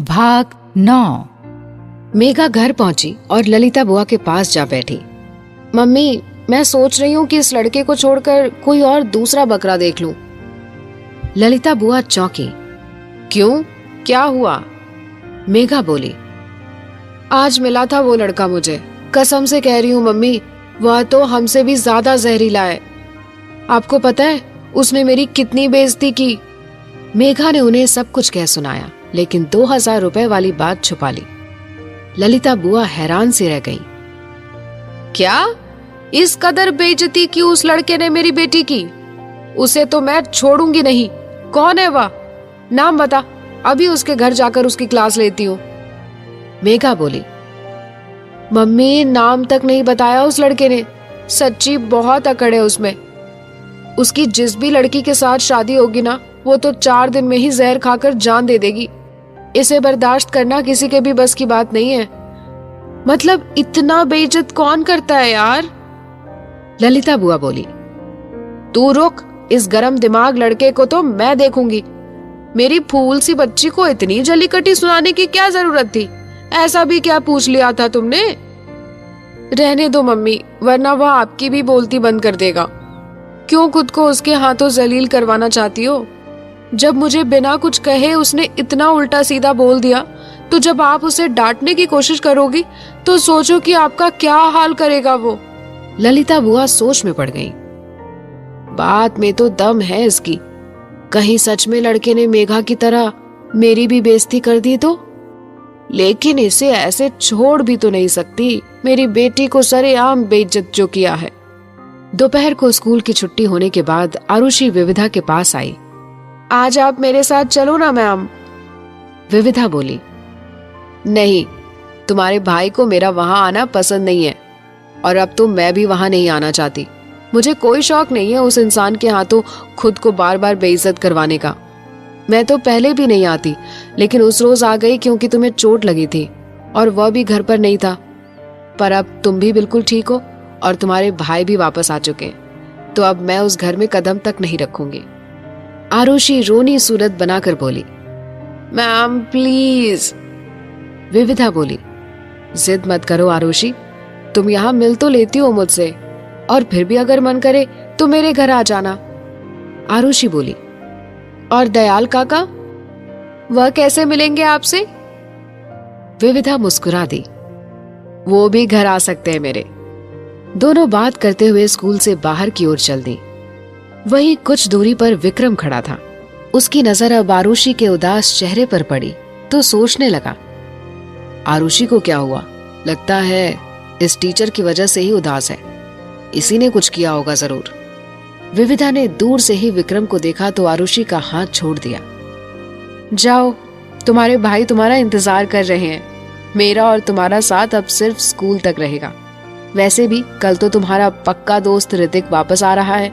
भाग 9। मेघा घर पहुंची और ललिता बुआ के पास जा बैठी। मम्मी, मैं सोच रही हूँ कि इस लड़के को छोड़कर कोई और दूसरा बकरा देख लूं। ललिता बुआ चौंकी। क्यों, क्या हुआ? मेघा बोली। आज मिला था वो लड़का मुझे, कसम से कह रही हूँ मम्मी, वह तो हमसे भी ज्यादा जहरीला है। आपको पता है उसने मेरी कितनी बेइज्जती की। मेघा ने उन्हें सब कुछ कह सुनाया, लेकिन 2000 रुपए वाली बात छुपा ली। ललिता बुआ हैरान सी रह गई। क्या? इस कदर बेइज्जती की उस लड़के ने मेरी बेटी की? उसे तो मैं छोड़ूंगी नहीं। कौन है वह? नाम बता, अभी उसके घर जाकर उसकी क्लास लेती हूँ। मेघा बोली। मम्मी, नाम तक नहीं बताया उस लड़के ने। सच्ची बहुत अकड़ है उसमें। उसकी जिस भी लड़की के साथ शादी होगी ना, वो तो 4 दिन में ही जहर खाकर जान दे देगी। इसे बर्दाश्त करना किसी के भी बस की बात नहीं है। मतलब इतना बेइज्जत कौन करता है यार? ललिता बुआ बोली। तू रुक, इस गरम दिमाग लड़के को तो मैं देखूंगी। मेरी फूल सी बच्ची को इतनी जली कटी सुनाने की क्या जरूरत थी? ऐसा भी क्या पूछ लिया था तुमने? रहने दो मम्मी, वरना वह आपकी भी बोलती बंद कर देगा। क्यों खुद को उसके हाथों जलील करवाना चाहती हो? जब मुझे बिना कुछ कहे उसने इतना उल्टा सीधा बोल दिया, तो जब आप उसे डांटने की कोशिश करोगी तो सोचो कि आपका क्या हाल करेगा वो। ललिता बुआ सोच में पड़ गई। बात में तो दम है इसकी। कहीं सच में लड़के ने मेघा की तरह मेरी भी बेइज्जती कर दी तो? लेकिन इसे ऐसे छोड़ भी तो नहीं सकती, मेरी बेटी को सरेआम बेइज्जत जो किया है। दोपहर को स्कूल की छुट्टी होने के बाद आरुषि विविधा के पास आई। आज आप मेरे साथ चलो ना मैम। विविधा बोली। नहीं, तुम्हारे भाई को मेरा वहां आना पसंद नहीं है, और अब तो मैं भी वहां नहीं आना चाहती। मुझे कोई शौक नहीं है उस इंसान के हाथों खुद को बार बार बेइज्जत करवाने का। मैं तो पहले भी नहीं आती, लेकिन उस रोज आ गई क्योंकि तुम्हें चोट लगी थी, और वह भी घर पर नहीं था। पर अब तुम भी बिल्कुल ठीक हो और तुम्हारे भाई भी वापस आ चुके हैं, तो अब मैं उस घर में कदम तक नहीं रखूंगी। आरुषि रोनी सूरत बनाकर बोली। Ma'am please. विविधा बोली। जिद मत करो आरुषि, तुम यहाँ मिल तो लेती हो मुझसे, और फिर भी अगर मन करे तो मेरे घर आ जाना। आरुषि बोली। और दयाल काका, वह कैसे मिलेंगे आपसे? विविधा मुस्कुरा दी। वो भी घर आ सकते हैं मेरे। दोनों बात करते हुए स्कूल से बाहर की ओर चल दी। वहीं कुछ दूरी पर विक्रम खड़ा था। उसकी नजर अब आरुषि के उदास चेहरे पर पड़ी तो सोचने लगा, आरुषि को क्या हुआ? लगता है इस टीचर की वजह से ही उदास है। इसी ने कुछ किया होगा जरूर। विविधा ने दूर से ही विक्रम को देखा तो आरुषि का हाथ छोड़ दिया। जाओ, तुम्हारे भाई तुम्हारा इंतजार कर रहे हैं। मेरा और तुम्हारा साथ अब सिर्फ स्कूल तक रहेगा। वैसे भी कल तो तुम्हारा पक्का दोस्त ऋतिक वापस आ रहा है,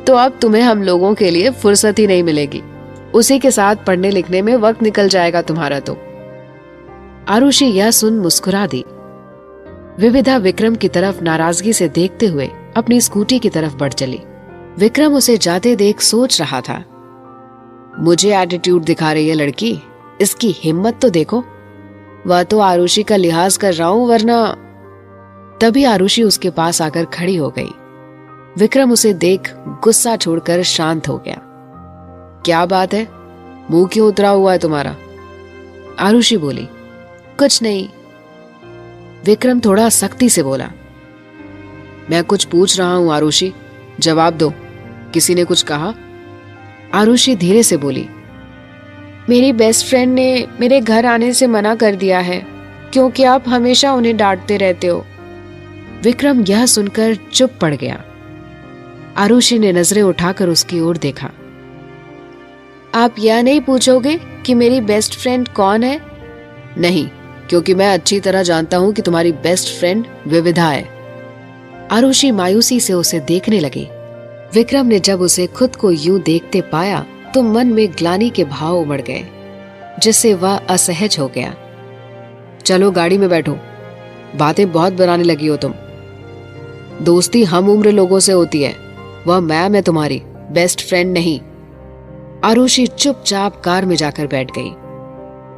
तो अब तुम्हें हम लोगों के लिए फुर्सत ही नहीं मिलेगी। उसी के साथ पढ़ने लिखने में वक्त निकल जाएगा तुम्हारा तो। आरुषि यह सुन मुस्कुरा दी। विविधा विक्रम की तरफ नाराजगी से देखते हुए अपनी स्कूटी की तरफ बढ़ चली। विक्रम उसे जाते देख सोच रहा था, मुझे एटीट्यूड दिखा रही है लड़की, इसकी हिम्मत तो देखो। वह तो आरुषि का लिहाज कर रहा हूं, वरना। तभी आरुषि उसके पास आकर खड़ी हो गई। विक्रम उसे देख गुस्सा छोड़कर शांत हो गया। क्या बात है, मुंह क्यों उतरा हुआ है तुम्हारा? आरुषि बोली। कुछ नहीं। विक्रम थोड़ा सख्ती से बोला। मैं कुछ पूछ रहा हूं आरुषि, जवाब दो। किसी ने कुछ कहा? आरुषि धीरे से बोली। मेरी बेस्ट फ्रेंड ने मेरे घर आने से मना कर दिया है, क्योंकि आप हमेशा उन्हें डांटते रहते हो। विक्रम यह सुनकर चुप पड़ गया। आरुषि ने नजरें उठाकर उसकी ओर देखा। आप यह नहीं पूछोगे कि मेरी बेस्ट फ्रेंड कौन है? नहीं, क्योंकि मैं अच्छी तरह जानता हूं कि तुम्हारी बेस्ट फ्रेंड विविधा है। आरुषि मायूसी से उसे देखने लगी। विक्रम ने जब उसे खुद को यूं देखते पाया तो मन में ग्लानि के भाव उमड़ गए, जिससे वह असहज हो गया। चलो गाड़ी में बैठो, बातें बहुत बनाने लगी हो तुम। दोस्ती हम उम्र लोगों से होती है, वह मैम है तुम्हारी, बेस्ट फ्रेंड नहीं। आरुषि चुपचाप कार में जाकर बैठ गई।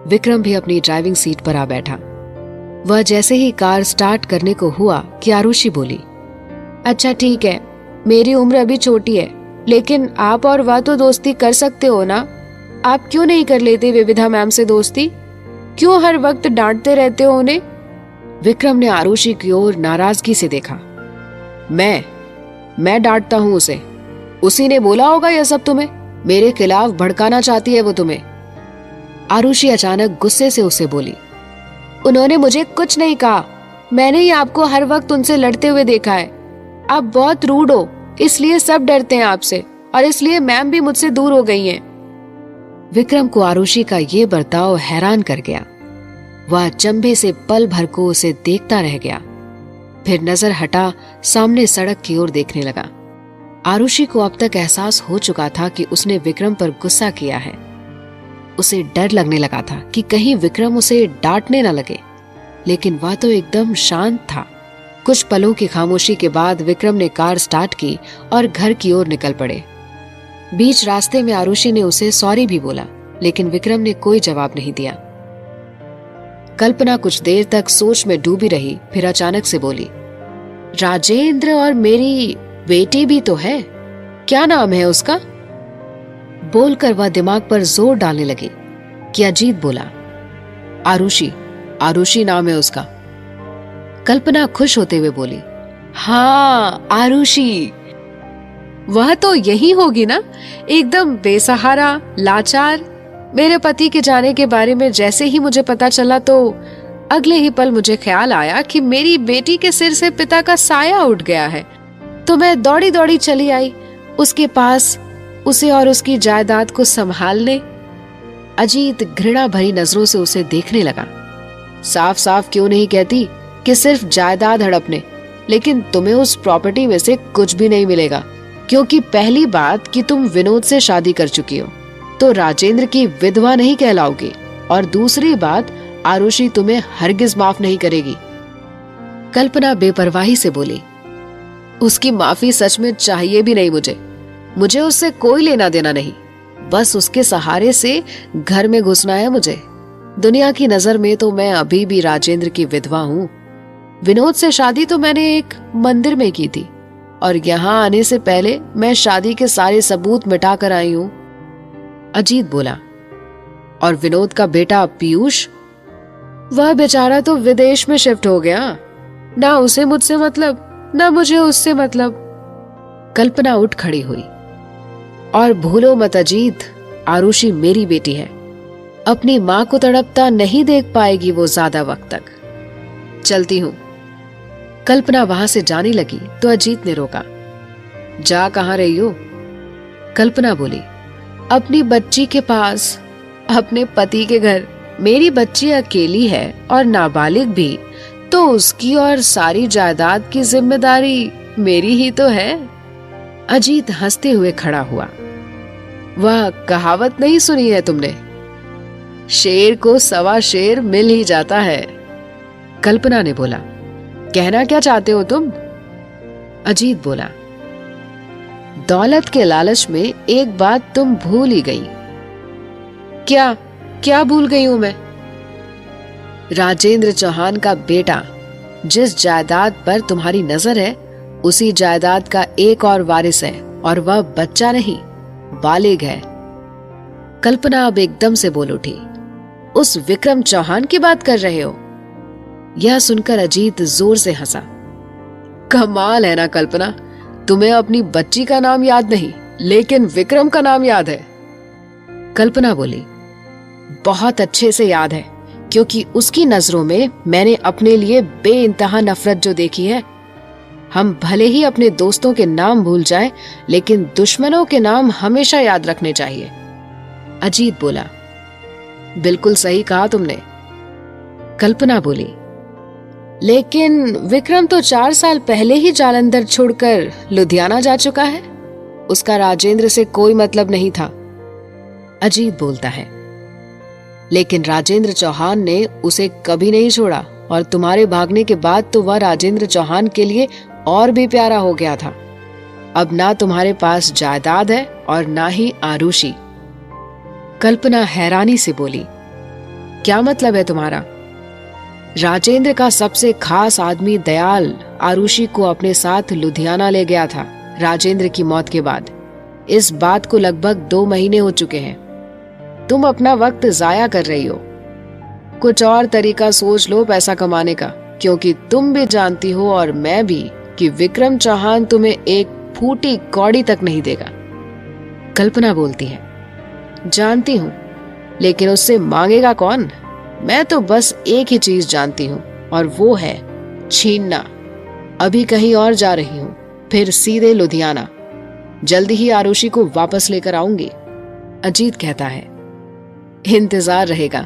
विक्रम भी अपनी ड्राइविंग सीट पर आ बैठा। वह जैसे ही कार स्टार्ट करने को हुआ कि आरुषि बोली, अच्छा ठीक है, मेरी उम्र अभी छोटी है, लेकिन आप और वह तो दोस्ती कर सकते हो ना। आप क्यों नहीं कर लेते विविधा मैम से दोस्ती? क्यों हर वक्त डांटते रहते हो उन्हें? विक्रम ने आरुषि की ओर नाराजगी से देखा। मैं डांटता हूं उसे? उसी ने बोला होगा यह सब तुम्हें। मेरे खिलाफ भड़काना चाहती है वो तुम्हें। आरुषि अचानक गुस्से से उसे बोली, उन्होंने मुझे कुछ नहीं कहा। मैंने ही आपको हर वक्त उनसे लड़ते हुए देखा है। आप बहुत रूड हो, इसलिए सब डरते हैं आपसे, और इसलिए मैम भी मुझसे दूर हो गई हैं। विक्रम को आरुषि का ये बर्ताव हैरान कर गया। वह अचंभे से पल भर को उसे देखता रह गया, फिर नजर हटा सामने सड़क की ओर देखने लगा। आरुषि को अब तक एहसास हो चुका था कि उसने विक्रम पर गुस्सा किया है। उसे डर लगने लगा था कि कहीं विक्रम उसे डांटने न लगे, लेकिन वह तो एकदम शांत था। कुछ पलों की खामोशी के बाद विक्रम ने कार स्टार्ट की और घर की ओर निकल पड़े। बीच रास्ते में आरुषि ने उसे सॉरी भी बोला, लेकिन विक्रम ने कोई जवाब नहीं दिया। कल्पना कुछ देर तक सोच में डूबी रही, फिर अचानक से बोली, राजेंद्र और मेरी बेटी भी तो है, क्या नाम है उसका? बोलकर वह दिमाग पर जोर डालने लगी कि अजीत बोला, आरुषि नाम है उसका। कल्पना खुश होते हुए बोली, हाँ आरुषि, वह तो यही होगी ना, एकदम बेसहारा, लाचार। मेरे पति के जाने के बारे में जैसे ही मुझे पता चला तो अगले ही पल मुझे ख्याल आया कि मेरी बेटी के सिर से पिता का साया उठ गया है। तो मैं दौड़ी दौड़ी चली आई उसके पास, उसे और उसकी जायदाद को संभालने। अजीत घृणा भरी नजरों से उसे देखने लगा। साफ साफ क्यों नहीं कहती कि सिर्फ जायदाद हड़पने, लेकिन तुम्हें उस प्रॉपर्टी में से कुछ भी नहीं मिलेगा, क्योंकि पहली बात कि तुम विनोद से शादी कर चुकी हो, तो राजेंद्र की विधवा नहीं कहलाओगी, और दूसरी बात, आरुषि तुम्हें हरगिज माफ नहीं करेगी। कल्पना बेपरवाही से बोली, उसकी माफी सच में चाहिए भी नहीं मुझे उससे कोई लेना देना नहीं, बस उसके सहारे से घर में घुसना है मुझे। दुनिया की नजर में तो मैं अभी भी राजेंद्र की विधवा हूँ। विनोद से शादी तो मैंने एक मंदिर में की थी, और यहाँ आने से पहले मैं शादी के सारे सबूत मिटा कर आई हूँ। अजीत बोला, और विनोद का बेटा पीयूष? वह बेचारा तो विदेश में शिफ्ट हो गया, ना उसे मुझसे मतलब, ना मुझे उससे मतलब। कल्पना उठ खड़ी हुई, और भूलो मत अजीत, आरुषि मेरी बेटी है। अपनी माँ को तड़पता नहीं देख पाएगी वो ज्यादा वक्त तक। चलती हूँ। कल्पना वहां से जाने लगी तो अजीत ने रोका। जा कहाँ रही हो? कल्पना बोली, अपनी बच्ची के पास, अपने पति के घर। मेरी बच्ची अकेली है और नाबालिग भी, तो उसकी और सारी जायदाद की जिम्मेदारी मेरी ही तो है। अजीत हंसते हुए खड़ा हुआ। वह कहावत नहीं सुनी है तुमने, शेर को सवा शेर मिल ही जाता है। कल्पना ने बोला, कहना क्या चाहते हो तुम? अजीत बोला, दौलत के लालच में एक बात तुम भूल ही गई। क्या भूल गई हूं मैं? राजेंद्र चौहान का बेटा, जिस जायदाद पर तुम्हारी नजर है, उसी जायदाद का एक और वारिस है, और वह बच्चा नहीं, बालिग है। कल्पना अब एकदम से बोल उठी, उस विक्रम चौहान की बात कर रहे हो? यह सुनकर अजीत जोर से हंसा। कमाल है ना कल्पना, तुम्हें अपनी बच्ची का नाम याद नहीं, लेकिन विक्रम का नाम याद है। कल्पना बोली, बहुत अच्छे से याद है, क्योंकि उसकी नजरों में मैंने अपने लिए बेइंतहा नफरत जो देखी है। हम भले ही अपने दोस्तों के नाम भूल जाएं, लेकिन दुश्मनों के नाम हमेशा याद रखने चाहिए। अजीत बोला, बिल्कुल सही कहा तुमने। कल्पना बोली, लेकिन विक्रम तो 4 साल पहले ही जालंधर छोड़कर लुधियाना जा चुका है। उसका राजेंद्र से कोई मतलब नहीं था। अजीत बोलता है, लेकिन राजेंद्र चौहान ने उसे कभी नहीं छोड़ा, और तुम्हारे भागने के बाद तो वह राजेंद्र चौहान के लिए और भी प्यारा हो गया था। अब ना तुम्हारे पास जायदाद है और ना ही आरुषि। कल्पना हैरानी से बोली, क्या मतलब है तुम्हारा? राजेंद्र का सबसे खास आदमी दयाल आरुषि को अपने साथ लुधियाना ले गया था राजेंद्र की मौत के बाद। इस बात को लगभग 2 महीने हो चुके हैं। तुम अपना वक्त जाया कर रही हो। कुछ और तरीका सोच लो पैसा कमाने का, क्योंकि तुम भी जानती हो और मैं भी कि विक्रम चौहान तुम्हें एक फूटी कौड़ी तक नहीं देगा। कल्पना बोलती है, जानती हूं, लेकिन उससे मांगेगा कौन? मैं तो बस एक ही चीज जानती हूं और वो है छीनना। अभी कहीं और जा रही हूं, फिर सीधे लुधियाना। जल्दी ही आरुषि को वापस लेकर आऊंगी। अजीत कहता है, इंतजार रहेगा।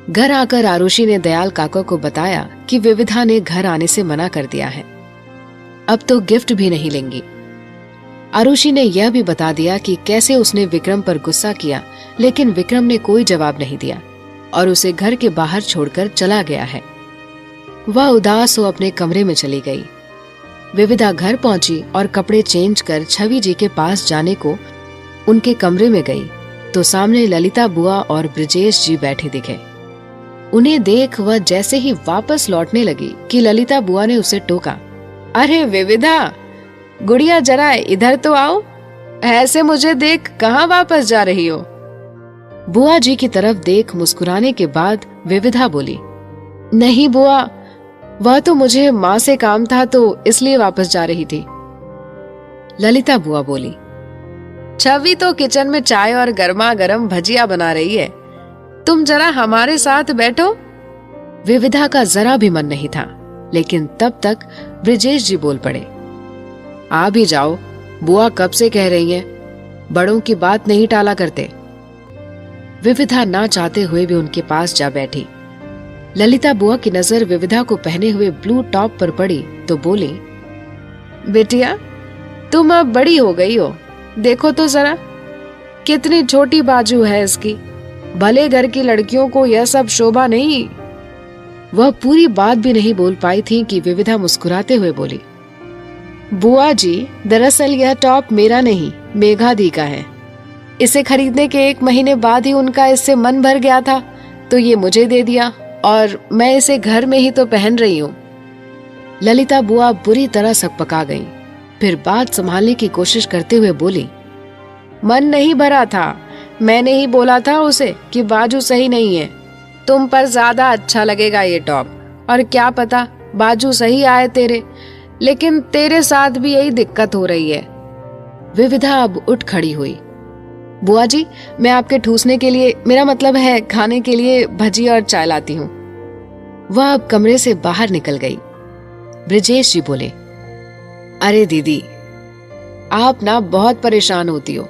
घर आकर आरुषि ने दयाल काका को बताया कि विविधा ने घर आने से मना कर दिया है। अब तो गिफ्ट भी नहीं लेंगी। आरुषि ने यह भी बता दिया कि कैसे उसने विक्रम पर गुस्सा किया, लेकिन विक्रम ने कोई जवाब नहीं दिया और उसे घर के बाहर छोड़कर चला गया है। वह उदास हो अपने कमरे में चली गई। विविधा घर पहुंची और कपड़े चेंज कर छवि जी के पास जाने को उनके कमरे में गई तो सामने ललिता बुआ और ब्रिजेश जी बैठे दिखे। उन्हें देख वह जैसे ही वापस लौटने लगी कि ललिता बुआ ने उसे टोका, अरे विविधा, गुड़िया जरा इधर तो आओ। ऐसे मुझे देख कहाँ वापस जा रही हो? बुआ जी की तरफ देख मुस्कुराने के बाद विविधा बोली, नहीं बुआ, वह तो मुझे माँ से काम था तो इसलिए वापस जा रही थी। ललिता बुआ बोली, छवि तो किचन में चाय और गर्मा गर्म भजिया बना रही है, तुम जरा हमारे साथ बैठो। विविधा का जरा भी मन नहीं था, लेकिन तब तक ब्रिजेश जी बोल पड़े, आ भी जाओ, बुआ कब से कह रही हैं, बड़ों की बात नहीं टाला करते। विविधा ना चाहते हुए भी उनके पास जा बैठी। ललिता बुआ की नजर विविधा को पहने हुए ब्लू टॉप पर पड़ी तो बोली, बेटिया तुम अब बड़ी हो गई हो, देखो तो जरा कितनी छोटी बाजू है इसकी। भले घर की लड़कियों को यह सब शोभा नहीं। वह पूरी बात भी नहीं बोल पाई थी कि विविधा मुस्कुराते हुए बोली, बुआ जी, दरअसल यह टॉप मेरा नहीं, मेघा दी का है। इसे खरीदने के 1 महीने बाद ही उनका इससे मन भर गया था तो ये मुझे दे दिया और मैं इसे घर में ही तो पहन रही हूँ। ललिता बुआ बुरी तरह सकपका गईं, फिर बात संभालने की कोशिश करते हुए बोली, मन नहीं भरा था, मैंने ही बोला था उसे कि बाजू सही नहीं है, तुम पर ज्यादा अच्छा लगेगा ये टॉप, और क्या पता बाजू सही आए तेरे, लेकिन तेरे साथ भी यही दिक्कत हो रही है। विविधा अब उठ खड़ी हुई, बुआ जी, मैं आपके ठूसने के लिए, मेरा मतलब है खाने के लिए भजिया और चाय लाती हूँ। वह अब कमरे से बाहर निकल गई। ब्रिजेश जी बोले, अरे दीदी, आप ना बहुत परेशान होती हो,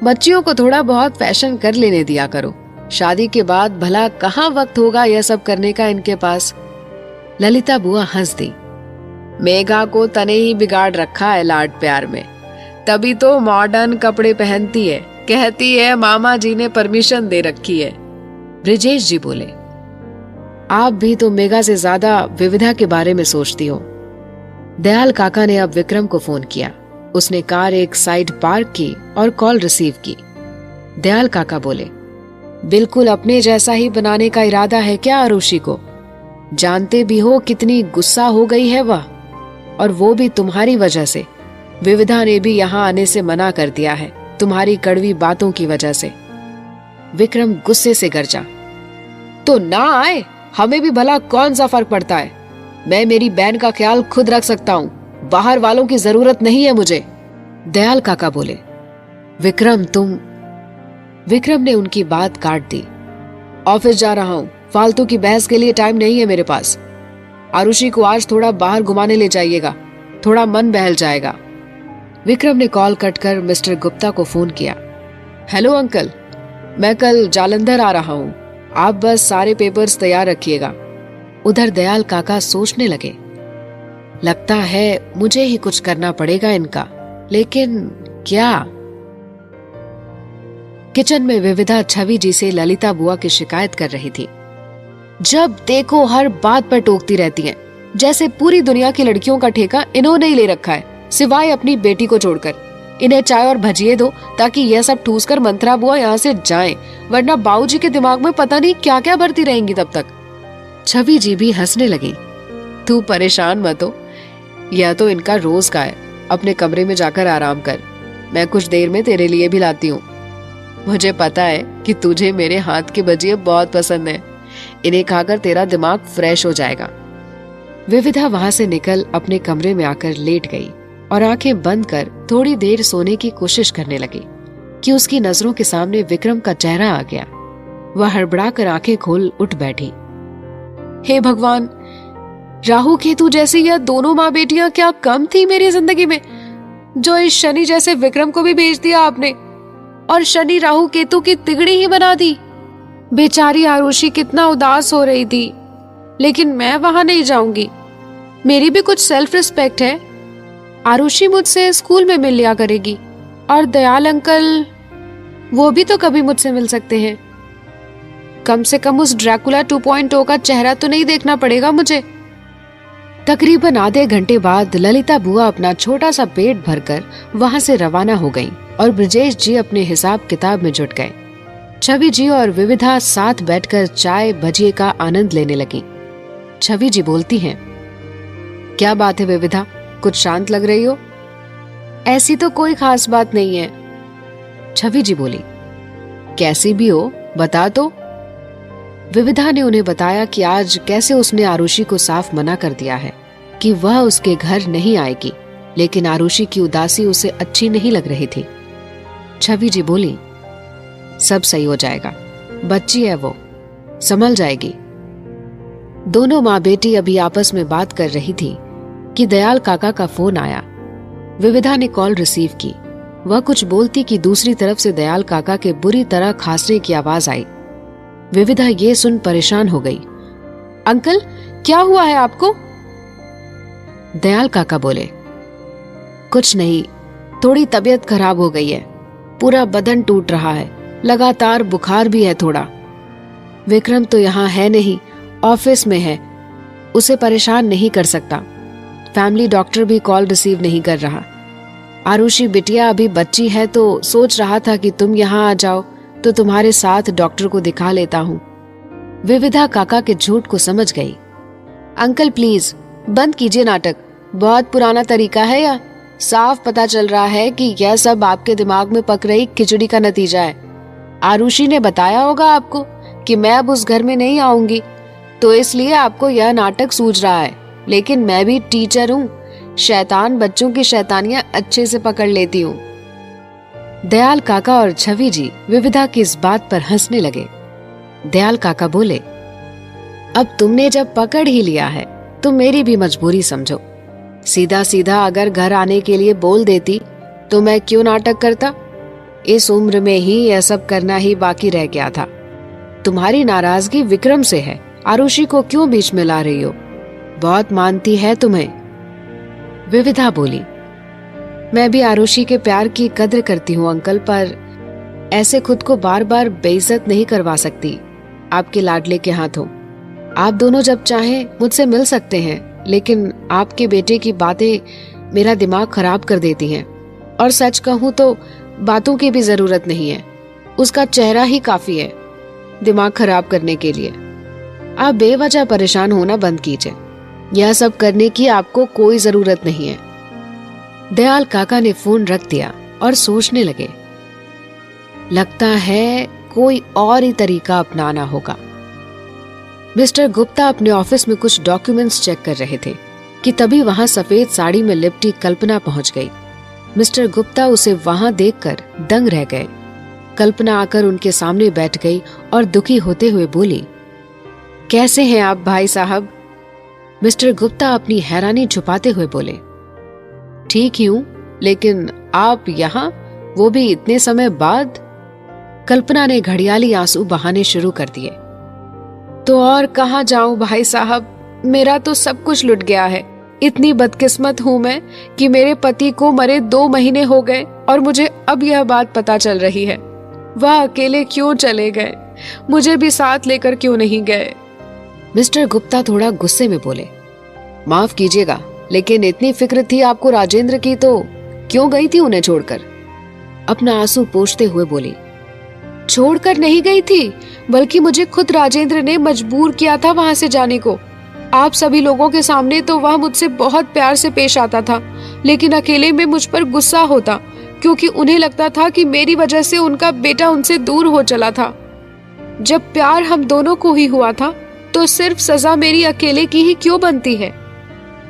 बच्चियों को थोड़ा बहुत फैशन कर लेने दिया करो, शादी के बाद भला कहाँ वक्त होगा यह सब करने का इनके पास। ललिता बुआ हंस दी, मेघा को तने ही बिगाड़ रखा है लाड प्यार में, तभी तो मॉडर्न कपड़े पहनती है, कहती है मामा जी ने परमिशन दे रखी है। ब्रिजेश जी बोले, आप भी तो मेघा से ज्यादा विविधा के बारे में सोचती हो। दयाल काका ने अब विक्रम को फोन किया। उसने कार एक साइड पार्क की और कॉल रिसीव की। दयाल काका बोले, बिल्कुल अपने जैसा ही बनाने का इरादा है क्या आरुषि को? जानते भी हो कितनी गुस्सा हो गई है वह, और वो भी तुम्हारी वजह से। विविधा ने भी यहाँ आने से मना कर दिया है, तुम्हारी कड़वी बातों की वजह से। विक्रम गुस्से से गरजा, तो ना आए, हमें भी भला कौन सा फर्क पड़ता है, मैं मेरी बहन का ख्याल खुद रख सकता हूँ, बाहर वालों की जरूरत नहीं है मुझे। दयाल काका बोले, विक्रम ने उनकी बात काट दी। ऑफिस जा रहा हूँ, फालतू की बहस के लिए टाइम नहीं है मेरे पास। आरुषि को आज थोड़ा बाहर घुमाने ले जाइएगा, थोड़ा मन बहल जाएगा। विक्रम ने कॉल कट कर मिस्टर गुप्ता को फोन किया। हेलो अंकल, मैं कल जालंधर आ रहा हूँ, आप बस सारे पेपर्स तैयार रखिएगा। उधर दयाल काका सोचने लगे, लगता है मुझे ही कुछ करना पड़ेगा इनका, लेकिन क्या? किचन में विविधा छवि जी से ललिता बुआ की शिकायत कर रही थी। जब देखो हर बात पर टोकती रहती हैं, जैसे पूरी दुनिया की लड़कियों का ठेका इन्होंने ही ले रखा है, सिवाय अपनी बेटी को छोड़कर। इन्हें चाय और भजिए दो ताकि यह सब ठूस कर मंत्रा बुआ यहाँ से जाएं, वरना बाबूजी के दिमाग में पता नहीं क्या क्या भरती रहेंगी तब तक। छवि जी भी हंसने लगी। तू परेशान मत हो, यह तो इनका रोज का है। अपने कमरे में जाकर आराम कर, मैं कुछ देर में तेरे लिए भी लाती हूँ। मुझे पता है कि तुझे मेरे हाथ के भजिए बहुत पसंद है, इन्हें खाकर तेरा दिमाग फ्रेश हो जाएगा। विविधा वहां से निकल अपने कमरे में आकर लेट गई और आंखें बंद कर थोड़ी देर सोने की कोशिश करने लगी कि उसकी नजरों के सामने विक्रम का चेहरा आ गया। वह हड़बड़ाकर आंखें खोल उठ बैठी। हे भगवान, राहु केतु जैसी यह दोनों माँ बेटियां क्या कम थी मेरी जिंदगी में, जो इस शनि जैसे विक्रम को भी भेज दिया आपने और शनि राहु केतु की तिगड़ी ही बना दी। बेचारी आरुषि कितना उदास हो रही थी, लेकिन मैं वहां नहीं जाऊंगी। मेरी भी कुछ सेल्फ रिस्पेक्ट है। आरुषि मुझसे स्कूल में मिल लिया करेगी और दयाल अंकल, वो भी तो कभी मुझसे मिल सकते हैं। कम से कम उस ड्रैकुला 2.0 का चेहरा तो नहीं देखना पड़ेगा मुझे। तकरीबन आधे घंटे बाद ललिता बुआ अपना छोटा सा पेट भरकर वहां से रवाना हो गईं और ब्रजेश जी अपने हिसाब किताब में जुट गए। छवि जी और विविधा साथ बैठकर चाय भजिए का आनंद लेने लगी। छवि जी बोलती हैं, क्या बात है विविधा, कुछ शांत लग रही हो? ऐसी तो कोई खास बात नहीं है। छवि जी बोली, कैसी भी हो बता तो। विविधा ने उन्हें बताया कि आज कैसे उसने आरुषि को साफ मना कर दिया है कि वह उसके घर नहीं आएगी, लेकिन आरुषि की उदासी उसे अच्छी नहीं लग रही थी। छवि जी बोली, सब सही हो जाएगा, बच्ची है वो, संभल जाएगी। दोनों माँ बेटी अभी आपस में बात कर रही थी कि दयाल काका का फोन आया। विविधा ने कॉल रिसीव की। वह कुछ बोलती कि दूसरी तरफ से दयाल काका के बुरी तरह खांसने की आवाज आई। विविधा ये सुन परेशान हो गई। अंकल, क्या हुआ है आपको? दयाल काका बोले, कुछ नहीं, थोड़ी तबीयत खराब हो गई है, पूरा बदन टूट रहा है, लगातार बुखार भी है थोड़ा। विक्रम तो यहाँ है नहीं, ऑफिस में है, उसे परेशान नहीं कर सकता। फैमिली डॉक्टर भी कॉल रिसीव नहीं कर रहा। आरुषि बिटिया अभी बच्ची है तो सोच रहा था कि तुम यहाँ आ जाओ तो तुम्हारे साथ डॉक्टर को दिखा लेता हूँ। विविधा काका के झूठ को समझ गई। अंकल प्लीज बंद कीजिए नाटक, बहुत पुराना तरीका है यह। साफ पता चल रहा है कि यह सब आपके दिमाग में पक रही खिचड़ी का नतीजा है। आरुषि ने बताया होगा आपको कि मैं अब उस घर में नहीं आऊंगी, तो इसलिए आपको यह नाटक सूझ रहा है। लेकिन मैं भी टीचर हूँ, शैतान बच्चों की शैतानियां अच्छे से पकड़ लेती हूँ। दयाल काका और छवि जी विविधा की इस बात पर हंसने लगे। दयाल काका बोले, अब तुमने जब पकड़ ही लिया है तो मेरी भी मजबूरी समझो। सीधा सीधा अगर घर आने के लिए बोल देती तो मैं क्यों नाटक करता। इस उम्र में ही यह सब करना ही बाकी रह गया था। तुम्हारी नाराजगी विक्रम से है, आरुषि को क्यों बीच में ला रही हो? बहुत मानती है तुम्हें। विविधा बोली, मैं भी आरुषि के प्यार की कद्र करती हूँ अंकल, पर ऐसे खुद को बार बार बेइज्जत नहीं करवा सकती आपके लाडले के हाथों। आप दोनों जब चाहें मुझसे मिल सकते हैं, लेकिन आपके बेटे की बातें मेरा दिमाग खराब कर देती हैं। और सच कहूँ तो बातों की भी जरूरत नहीं है, उसका चेहरा ही काफी है दिमाग खराब करने के लिए। आप बेवजह परेशान होना बंद कीजिए, यह सब करने की आपको कोई जरूरत नहीं है। दयाल काका ने फोन रख दिया और सोचने लगे। लगता है कोई और ही तरीका अपनाना होगा। मिस्टर गुप्ता अपने ऑफिस में कुछ डॉक्यूमेंट्स चेक कर रहे थे कि तभी वहां सफेद साड़ी में लिपटी कल्पना पहुंच गई। मिस्टर गुप्ता उसे वहां देखकर दंग रह गए। कल्पना आकर उनके सामने बैठ गई और दुखी होते हुए बोली, कैसे हैं आप भाई साहब? मिस्टर गुप्ता अपनी हैरानी छुपाते हुए बोले, ठीक ही हूं, लेकिन आप यहाँ, वो भी इतने समय बाद? कल्पना ने घड़ियाली आंसू बहाने शुरू कर दिए। तो और कहाँ जाऊं भाई साहब, मेरा तो सब कुछ लुट गया है। इतनी बदकिस्मत हूं मैं कि मेरे पति को मरे 2 महीने हो गए और मुझे अब यह बात पता चल रही है। वह अकेले क्यों चले गए, मुझे भी साथ लेकर क्यों नहीं गए? मिस्टर गुप्ता थोड़ा गुस्से में बोले, माफ कीजिएगा, लेकिन इतनी फिक्र थी आपको राजेंद्र की तो क्यों गई थी उन्हें छोड़कर? अपना आंसू पोंछते हुए बोली। छोड़कर नहीं गई थी, बल्कि मुझे खुद राजेंद्र ने मजबूर किया था वहां से जाने को। आप सभी लोगों के सामने तो वह मुझसे बहुत प्यार से पेश आता था, लेकिन अकेले में मुझ पर गुस्सा होता, क्योंकि उन्हें लगता था कि मेरी वजह से उनका बेटा उनसे दूर हो चला था। जब प्यार हम दोनों को ही हुआ था, तो सिर्फ सजा मेरी अकेले की ही क्यों बनती है?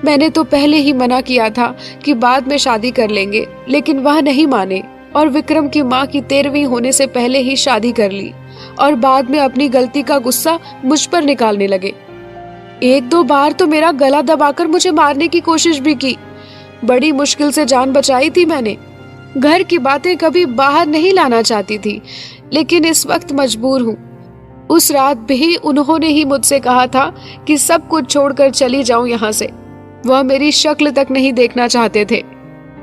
मैंने तो पहले ही मना किया था कि बाद में शादी कर लेंगे, लेकिन वह नहीं माने और विक्रम की माँ की 13वीं होने से पहले ही शादी कर ली और बाद में अपनी गलती का गुस्सा मुझ पर निकालने लगे। 1-2 बार तो मेरा गला दबाकर मुझे मारने की कोशिश भी की। बड़ी मुश्किल से जान बचाई थी मैंने। घर की बातें कभी बाहर नहीं लाना चाहती थी, लेकिन इस वक्त मजबूर हूँ। उस रात भी उन्होंने ही मुझसे कहा था कि सब कुछ छोड़कर चली जाऊं यहाँ से। वह मेरी शक्ल तक नहीं देखना चाहते थे।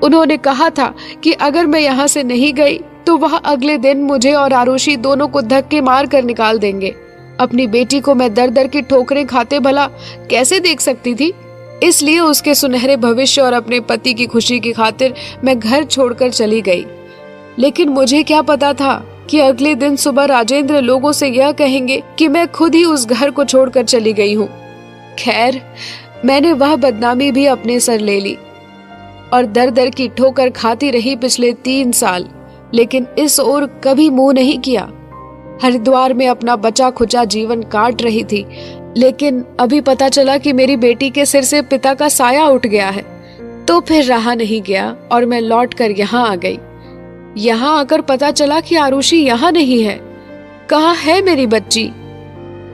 उन्होंने कहा था कि अगर मैं यहाँ से नहीं गई तो वह अगले दिन मुझे और आरुषि दोनों को धक्के मार कर निकाल देंगे। अपनी बेटी को मैं दर दर की ठोकरें खाते भला कैसे देख सकती थी? इसलिए उसके सुनहरे भविष्य और अपने पति की खुशी की खातिर मैं घर छोड़कर चली गई। लेकिन मुझे क्या पता था कि अगले दिन सुबह राजेंद्र लोगों से यह कहेंगे कि मैं खुद ही उस घर को छोड़कर चली गई हूँ। खैर, मैंने वह बदनामी भी अपने सर ले ली और दर दर की ठोकर खाती रही पिछले 3 साल, लेकिन इस ओर कभी मुंह नहीं किया। हरिद्वार में अपना बचा खुचा जीवन काट रही थी, लेकिन अभी पता चला कि मेरी बेटी के सिर से पिता का साया उठ गया है, तो फिर रहा नहीं गया और मैं लौट कर यहाँ आ गई। यहाँ आकर पता चला कि आरुषि यहाँ नहीं है। कहाँ है मेरी बच्ची?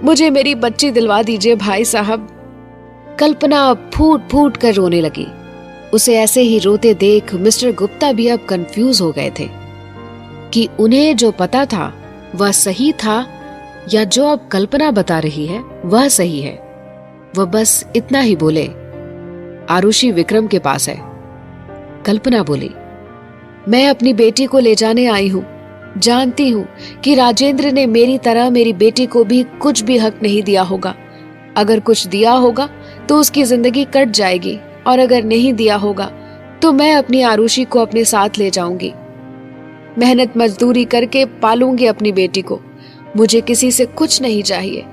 मुझे मेरी बच्ची दिलवा दीजिए भाई साहब। कल्पना फूट फूट कर रोने लगी। उसे ऐसे ही रोते देख मिस्टर गुप्ता भी अब कंफ्यूज हो गए थे कि उन्हें जो पता था वह सही था या जो अब कल्पना बता रही है वह सही है। वह बस इतना ही बोले, आरुषि विक्रम के पास है। कल्पना बोली, मैं अपनी बेटी को ले जाने आई हूँ। जानती हूँ कि राजेंद्र ने मेरी तरह मेरी बेटी को भी कुछ भी हक नहीं दिया होगा। अगर कुछ दिया होगा तो उसकी जिंदगी कट जाएगी, और अगर नहीं दिया होगा तो मैं अपनी आरुषि को अपने साथ ले जाऊंगी। मेहनत मजदूरी करके पालूंगी अपनी बेटी को। मुझे किसी से कुछ नहीं चाहिए,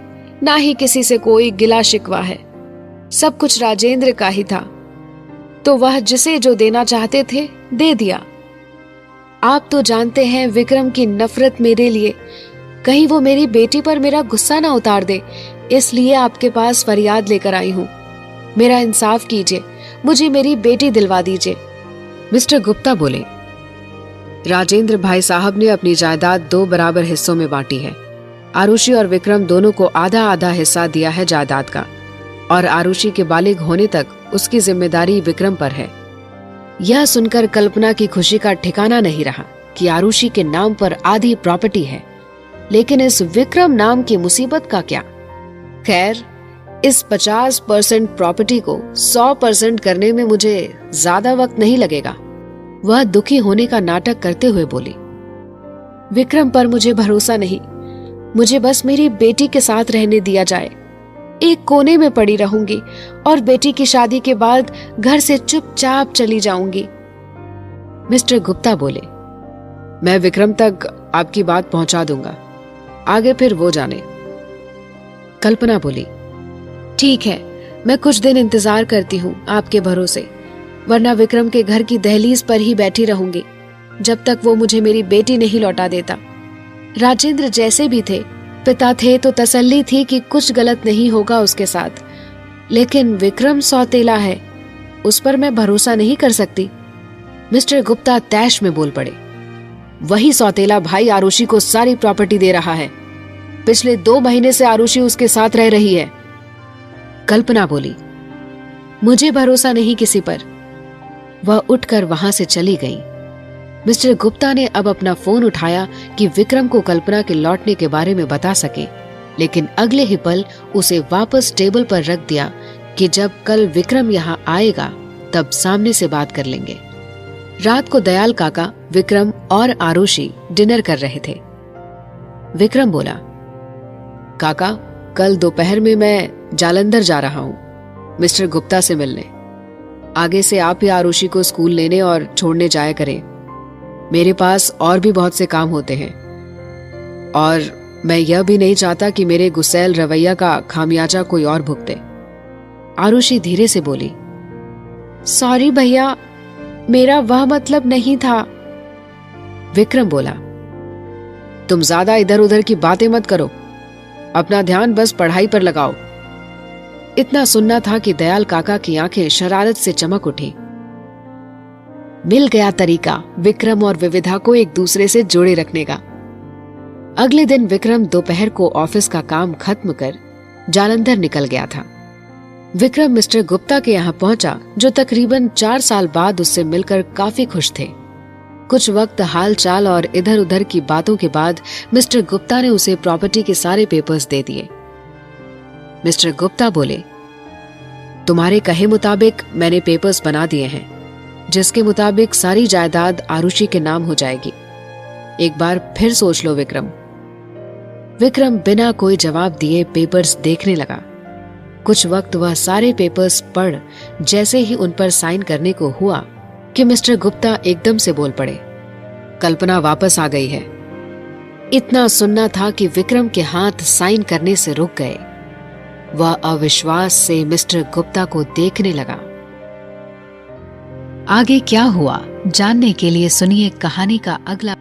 ना ही किसी से कोई गिला शिकवा है। सब कुछ राजेंद्र का ही था, तो वह जिसे जो देना चाहते थे दे दिया। आप तो जानते हैं विक्रम की नफरत मेरे लिए, कहीं वो मेरी बेटी पर मेरा गुस्सा ना उतार दे, इसलिए आपके पास फरियाद लेकर आई हूँ। मेरा इंसाफ कीजिए, मुझे मेरी बेटी दिलवा दीजिए। मिस्टर गुप्ता बोले, राजेंद्र भाई साहब ने अपनी जायदाद 2 बराबर हिस्सों में बांटी है। आरुषि और विक्रम दोनों को आधा आधा हिस्सा दिया है जायदाद का, और आरुषि के बालिग होने तक उसकी जिम्मेदारी विक्रम पर है। यह सुनकर कल्पना की खुशी का ठिकाना नहीं रहा कि आरुषि के नाम पर आधी प्रॉपर्टी है, लेकिन इस विक्रम नाम की मुसीबत का क्या? खैर, इस 50% प्रॉपर्टी को 100% करने में मुझे ज्यादा वक्त नहीं लगेगा। वह दुखी होने का नाटक करते हुए बोली, विक्रम पर मुझे भरोसा नहीं। मुझे बस मेरी बेटी के साथ रहने दिया जाए। एक कोने में पड़ी रहूंगी और बेटी की शादी के बाद घर से चुपचाप चली जाऊंगी। मिस्टर गुप्ता बोले, मैं विक्रम तक आपकी बात पहुंचा दूंगा, आगे फिर वो जाने। कल्पना बोली, ठीक है, मैं कुछ दिन इंतजार करती हूँ आपके भरोसे, वरना विक्रम के घर की दहलीज पर ही बैठी रहूंगी जब तक वो मुझे मेरी बेटी नहीं लौटा देता। राजेंद्र जैसे भी थे, पिता थे तो तसल्ली थी कि कुछ गलत नहीं होगा उसके साथ, लेकिन विक्रम सौतेला है, उस पर मैं भरोसा नहीं कर सकती। मिस्टर गुप्ता तैश में बोल पड़े, वही सौतेला भाई आरुषि को सारी प्रॉपर्टी दे रहा है। पिछले 2 महीने से आरुषि उसके साथ रह रही है। कल्पना बोली, मुझे भरोसा नहीं किसी पर। वह उठकर वहां से चली गई। मिस्टर गुप्ता ने अब अपना फोन उठाया कि विक्रम को कल्पना के लौटने के बारे में बता सके, लेकिन अगले ही पल उसे वापस टेबल पर रख दिया कि जब कल विक्रम यहाँ आएगा तब सामने से बात कर लेंगे। रात को दयाल काका, विक्रम और आरुषि डिनर कर रहे थे। विक्रम बोला, काका, कल दोपहर में मैं जालंधर जा रहा हूँ मिस्टर गुप्ता से मिलने। आगे से आप ही आरुषि को स्कूल लेने और छोड़ने जाया करें। मेरे पास और भी बहुत से काम होते हैं और मैं यह भी नहीं चाहता कि मेरे गुस्सैल रवैया का खामियाजा कोई और भुगते। आरुषि धीरे से बोली, सॉरी भैया, मेरा वह मतलब नहीं था। विक्रम बोला, तुम ज्यादा इधर उधर की बातें मत करो, अपना ध्यान बस पढ़ाई पर लगाओ। इतना सुनना था कि दयाल काका की आंखें शरारत से चमक उठी। मिल गया तरीका विक्रम और विविधा को एक दूसरे से जोड़े रखने का। अगले दिन विक्रम दोपहर को ऑफिस का काम खत्म कर जालंधर निकल गया था। विक्रम मिस्टर गुप्ता के यहाँ पहुंचा, जो तकरीबन 4 साल बाद उससे मिलकर काफी खुश थे। कुछ वक्त हाल चाल और इधर उधर की बातों के बाद मिस्टर गुप्ता ने उसे प्रॉपर्टी के सारे पेपर्स दे दिए। मिस्टर गुप्ता बोले, तुम्हारे कहे मुताबिक मैंने पेपर्स बना दिए हैं, जिसके मुताबिक सारी जायदाद आरुषि के नाम हो जाएगी। एक बार फिर सोच लो विक्रम। विक्रम बिना कोई जवाब दिए पेपर्स देखने लगा। कुछ वक्त वह सारे पेपर्स पढ़ जैसे ही उन पर साइन करने को हुआ कि मिस्टर गुप्ता एकदम से बोल पड़े, कल्पना वापस आ गई है। इतना सुनना था कि विक्रम के हाथ साइन करने से रुक गए। वह अविश्वास से मिस्टर गुप्ता को देखने लगा। आगे क्या हुआ जानने के लिए सुनिए कहानी का अगला